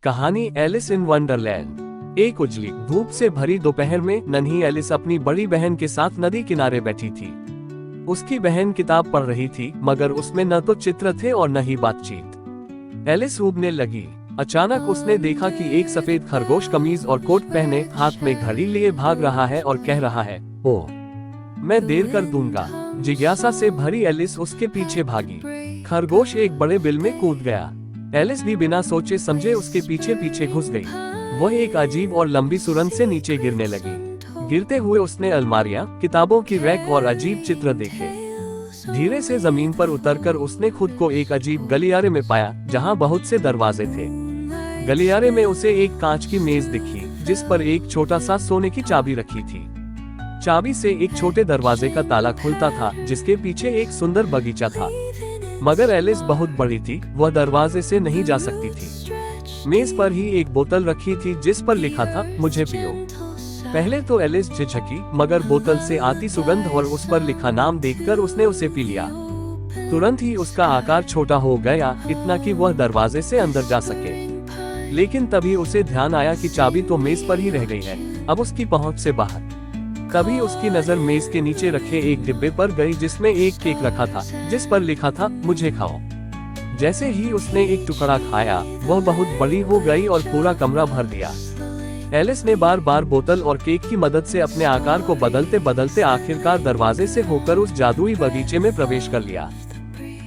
कहानी Alice in Wonderland. एक उजली धूप से भरी दोपहर में नन्ही एलिस अपनी बड़ी बहन के साथ नदी किनारे बैठी थी। उसकी बहन किताब पढ़ रही थी, मगर उसमें न तो चित्र थे और न ही बातचीत। एलिस ऊबने लगी। अचानक उसने देखा कि एक सफेद खरगोश कमीज और कोट पहने हाथ में घड़ी लिए भाग रहा है और कह रहा है, ओह, मैं देर कर दूंगा। जिज्ञासा से भरी एलिस उसके पीछे भागी। खरगोश एक बड़े बिल में कूद गया। एलिस भी बिना सोचे समझे उसके पीछे पीछे घुस गई। वह एक अजीब और लंबी सुरंग से नीचे गिरने लगी। गिरते हुए उसने अलमारियां, किताबों की रैक और अजीब चित्र देखे। धीरे से जमीन पर उतरकर उसने खुद को एक अजीब गलियारे में पाया, जहां बहुत से दरवाजे थे। गलियारे में उसे एक कांच की मेज दिखी, जिस पर एक छोटा सा सोने की चाबी रखी थी। चाबी से एक छोटे दरवाजे का ताला खुलता था, जिसके पीछे एक सुंदर बगीचा था। मगर एलिस बहुत बड़ी थी, वह दरवाजे से नहीं जा सकती थी। मेज पर ही एक बोतल रखी थी, जिस पर लिखा था, मुझे पियो। पहले तो एलिस झिझकी, मगर बोतल से आती सुगंध और उस पर लिखा नाम देखकर उसने उसे पी लिया। तुरंत ही उसका आकार छोटा हो गया, इतना कि वह दरवाजे से अंदर जा सके। लेकिन तभी उसे ध्यान आया कि चाबी तो मेज पर ही रह गई है, अब उसकी पहुंच से बाहर। तभी उसकी नजर मेज के नीचे रखे एक डिब्बे पर गई, जिसमें एक केक रखा था, जिस पर लिखा था, मुझे खाओ। जैसे ही उसने एक टुकड़ा खाया, वह बहुत बड़ी हो गई और पूरा कमरा भर दिया। एलिस ने बार बार बोतल और केक की मदद से अपने आकार को बदलते बदलते आखिरकार दरवाजे से होकर उस जादुई बगीचे में प्रवेश कर लिया।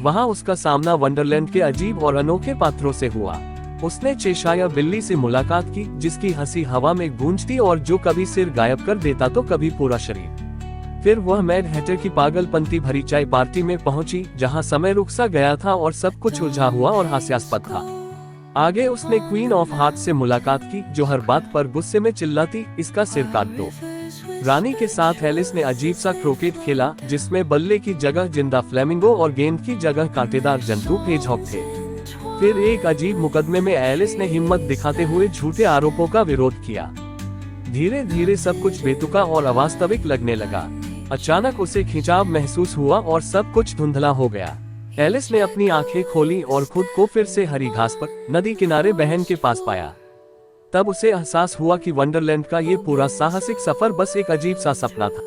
वहां उसका सामना वंडरलैंड के अजीब और अनोखे पात्रों से हुआ। उसने चेशायर बिल्ली से मुलाकात की, जिसकी हंसी हवा में गूंजती और जो कभी सिर गायब कर देता तो कभी पूरा शरीर। फिर वह मैड हैटर की पागलपंती भरी चाय पार्टी में पहुंची, जहां समय रुक सा गया था और सब कुछ उलझा हुआ और हास्यास्पद था। आगे उसने क्वीन ऑफ हार्ट से मुलाकात की, जो हर बात पर गुस्से में चिल्लाती, इसका सिर काट दो। रानी के साथ एलिस ने अजीब सा क्रिकेट खेला, जिसमें बल्ले की जगह जिंदा फ्लेमिंगो और गेंद की जगह कांटेदार जंतु हेजहॉग थे। फिर एक अजीब मुकदमे में एलिस ने हिम्मत दिखाते हुए झूठे आरोपों का विरोध किया। धीरे धीरे सब कुछ बेतुका और अवास्तविक लगने लगा। अचानक उसे खिंचाव महसूस हुआ और सब कुछ धुंधला हो गया। एलिस ने अपनी आंखें खोली और खुद को फिर से हरी घास पर नदी किनारे बहन के पास पाया। तब उसे एहसास हुआ कि वंडरलैंड का ये पूरा साहसिक सफर बस एक अजीब सा सपना था।